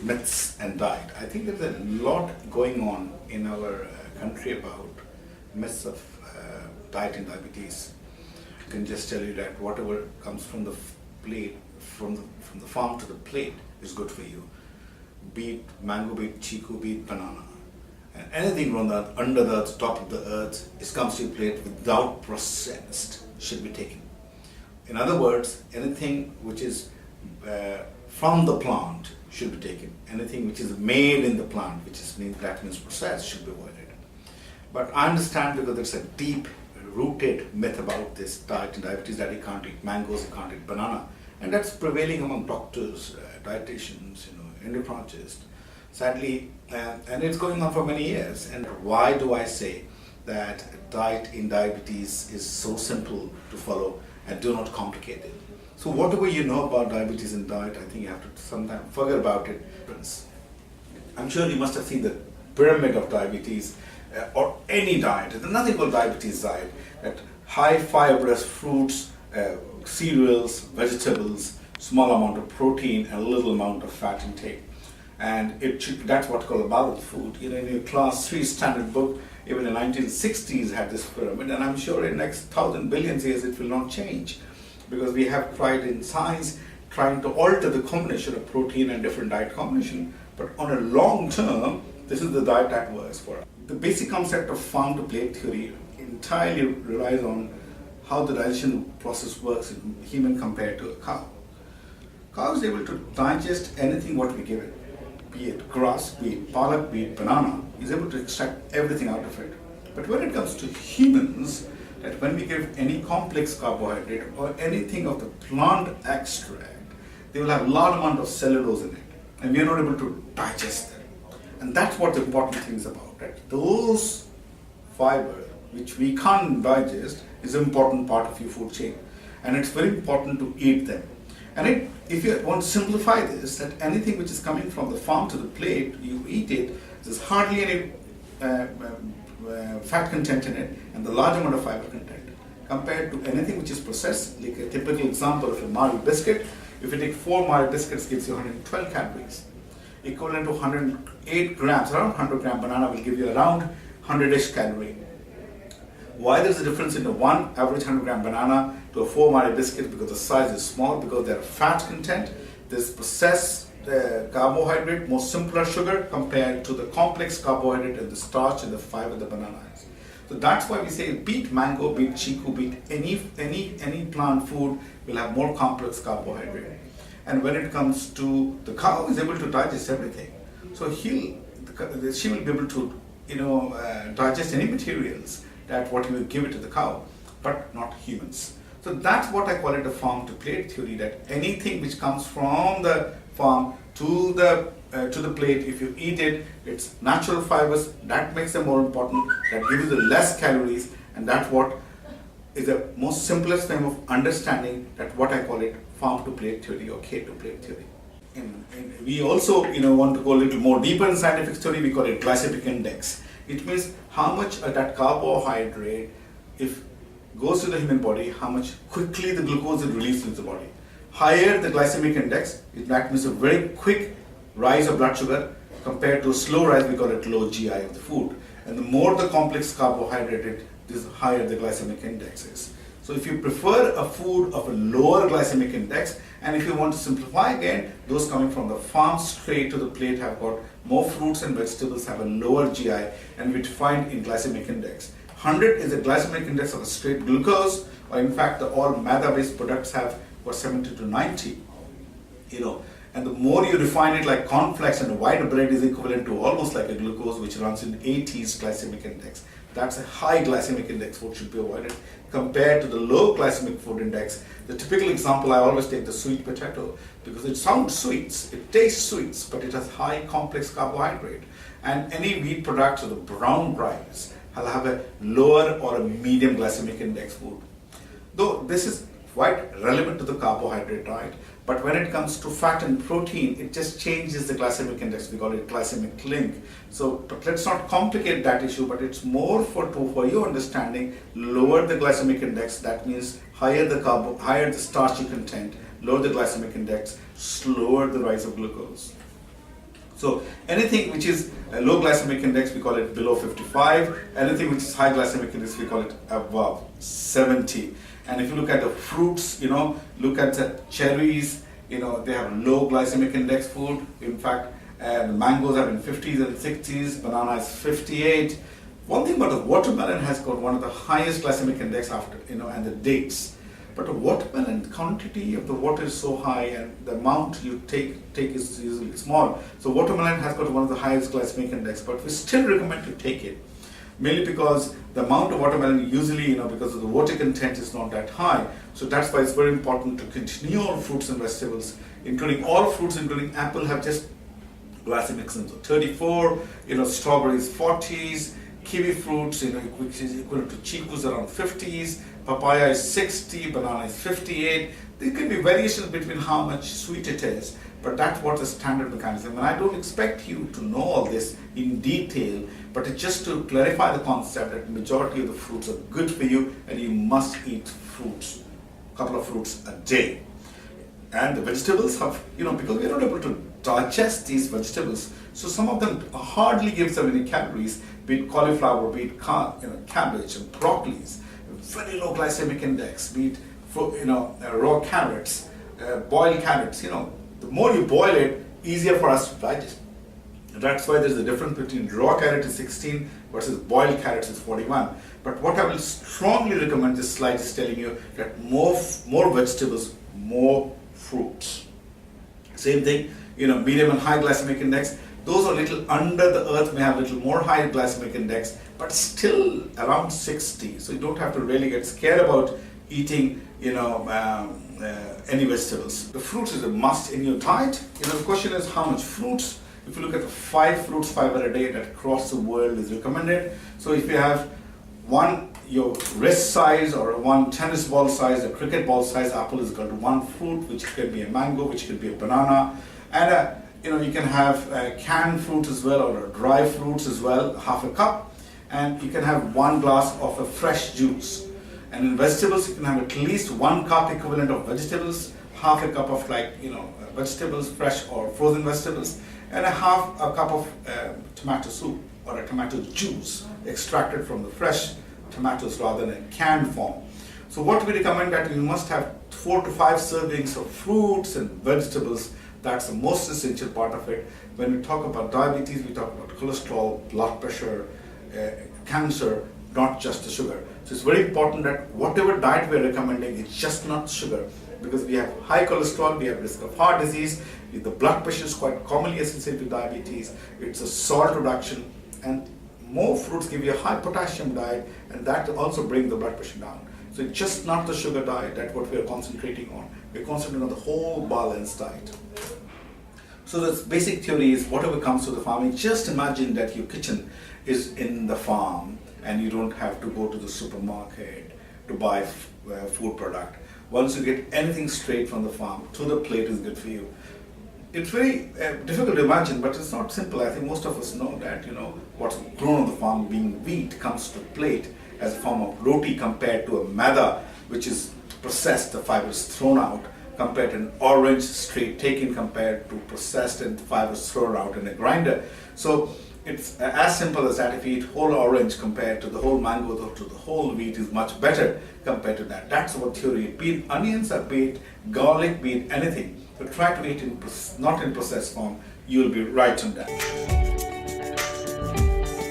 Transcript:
myths and diet. I think there's a lot going on in our country about myths of diet and diabetes. I can just tell you that whatever comes from the plate, from the farm to the plate, is good for you. Be it mango, be it chiku, be it banana. And anything from the under the earth, top of the earth, is comes to your plate without processed should be taken. In other words, anything which is from the plant should be taken. Anything which is made in the plant, that means processed, should be avoided. But I understand, because there's a deep rooted myth about this diet and diabetes, that you can't eat mangoes, you can't eat banana, and that's prevailing among doctors, dietitians, endocrinologists. Sadly, and it's going on for many years. And why do I say that diet in diabetes is so simple to follow and do not complicate it? So whatever you know about diabetes and diet, I think you have to sometimes forget about it. I'm sure you must have seen the pyramid of diabetes or any diet. There's nothing called diabetes diet. That high fibrous fruits, cereals, vegetables, small amount of protein, and a little amount of fat intake. And that's what's called a balanced food. In your class 3 standard book, even in the 1960s had this pyramid, and I'm sure in the next 1,000 billion years it will not change, because we have tried in science trying to alter the combination of protein and different diet combination, but on a long term, this is the diet that works for us. The basic concept of farm to plate theory entirely relies on how the digestion process works in human compared to a cow. Cow is able to digest anything what we give it. Be it grass, be it palak, be it banana, is able to extract everything out of it. But when it comes to humans, that when we give any complex carbohydrate or anything of the plant extract, they will have a large amount of cellulose in it, and we are not able to digest them. And that's what the important thing is about, right? Those fiber which we can't digest is an important part of your food chain, and it's very important to eat them. And if you want to simplify this, that anything which is coming from the farm to the plate, you eat it, there's hardly any fat content in it, and the large amount of fiber content. Compared to anything which is processed, like a typical example of a Marie biscuit, if you take 4 Marie biscuits, it gives you 112 calories. Equivalent to 108 grams, around 100 gram banana will give you around 100-ish calorie. Why there's a difference in the one average 100 gram banana to a 4 Marie biscuit? Because the size is small, because there are fat content, there's processed carbohydrate, more simpler sugar compared to the complex carbohydrate and the starch and the fiber the banana has. So that's why we say beet mango, beet chiku, beet any plant food will have more complex carbohydrate. And when it comes to the cow, is able to digest everything. So she will be able to digest any materials that what you will give it to the cow, but not humans. So that's what I call it a farm to plate theory, that anything which comes from the farm to the plate, if you eat it, it's natural fibers, that makes them more important, that gives you the less calories, and that's what is the most simplest way of understanding that what I call it farm to plate theory or K to plate theory. And we also want to go a little more deeper in scientific theory. We call it glycemic index. It means how much that carbohydrate, if goes to the human body, how much quickly the glucose is released into the body. Higher the glycemic index, that means a very quick rise of blood sugar compared to a slow rise, we call it low GI of the food. And the more the complex carbohydrate, the higher the glycemic index is. So if you prefer a food of a lower glycemic index, and if you want to simplify again, those coming from the farm straight to the plate have got more fruits and vegetables, have a lower GI, and we find in glycemic index. 100 is the glycemic index of a straight glucose, or in fact all maida-based products have got 70 to 90. And the more you refine it, like cornflakes and white bread is equivalent to almost like a glucose, which runs in 80s glycemic index. That's a high glycemic index food should be avoided compared to the low glycemic food index. The typical example, I always take the sweet potato, because it sounds sweet, it tastes sweet, but it has high complex carbohydrate. And any wheat products or the brown rice will have a lower or a medium glycemic index food. Though this is quite relevant to the carbohydrate diet, but when it comes to fat and protein, it just changes the glycemic index. We call it glycemic link. So, but let's not complicate that issue, but it's more for your understanding, lower the glycemic index, that means higher the starchy content, lower the glycemic index, slower the rise of glucose. So anything which is a low glycemic index, we call it below 55. Anything which is high glycemic index, we call it above 70. And if you look at the fruits, look at the cherries, they have low glycemic index food. In fact, the mangoes are in 50s and 60s, banana is 58. One thing about the watermelon has got one of the highest glycemic index after, and the dates. But the watermelon quantity of the water is so high and the amount you take is usually small. So watermelon has got one of the highest glycemic index, but we still recommend to take it. Mainly because the amount of watermelon usually, because of the water content is not that high. So that's why it's very important to continue all fruits and vegetables, including all fruits, including apple, have just glycemic index of 34, strawberries 40s, kiwi fruits, which is equivalent to chikus around 50s, papaya is 60, banana is 58. There can be variations between how much sweet it is, but that's what the standard mechanism. And I don't expect you to know all this in detail, but it's just to clarify the concept that the majority of the fruits are good for you and you must eat fruits, a couple of fruits a day. And the vegetables have, because we're not able to digest these vegetables, so some of them hardly gives us any calories, be it cauliflower, be it cabbage and broccolis, very low glycemic index, be it raw carrots, boiled carrots. The more you boil it, easier for us to digest. That's why there's a difference between raw carrot is 16 versus boiled carrots is 41. But what I will strongly recommend, this slide is telling you that more vegetables, more fruits. Same thing, medium and high glycemic index. Those are little under the earth, may have a little more high glycemic index, but still around 60. So you don't have to really get scared about eating, any vegetables. The fruits is a must in your diet. The question is how much fruits. If you look at the 5 fruits fiber a day that across the world is recommended. So if you have your wrist size or one tennis ball size, a cricket ball size apple is equal to 1 fruit, which could be a mango, which could be a banana, and you can have canned fruits as well or dry fruits as well, half a cup, and you can have 1 glass of a fresh juice. And in vegetables, you can have at least 1 cup equivalent of vegetables, half a cup of vegetables, fresh or frozen vegetables, and half a cup of tomato soup or a tomato juice extracted from the fresh tomatoes rather than a canned form. So what we recommend that you must have 4 to 5 servings of fruits and vegetables. That's the most essential part of it. When we talk about diabetes, we talk about cholesterol, blood pressure, cancer, not just the sugar. So it's very important that whatever diet we're recommending, it's just not sugar. Because we have high cholesterol, we have risk of heart disease, the blood pressure is quite commonly associated with diabetes, it's a salt reduction, and more fruits give you a high potassium diet, and that also brings the blood pressure down. So it's just not the sugar diet, that's what we're concentrating on. We're concentrating on the whole balanced diet. So the basic theory is whatever comes to the farming, just imagine that your kitchen is in the farm and you don't have to go to the supermarket to buy food product. Once you get anything straight from the farm to the plate is good for you. It's very difficult to imagine, but it's not simple. I think most of us know that, what's grown on the farm, being wheat, comes to plate as a form of roti compared to a maida, which is processed, the fiber is thrown out, compared to an orange straight taken compared to processed and fibers thrown out in a grinder. So it's as simple as that. If you eat whole orange compared to the whole mango to the whole wheat is much better compared to that. That's our theory. Be it onions or be it garlic, be it anything. But try to eat not in processed form. You will be right on that.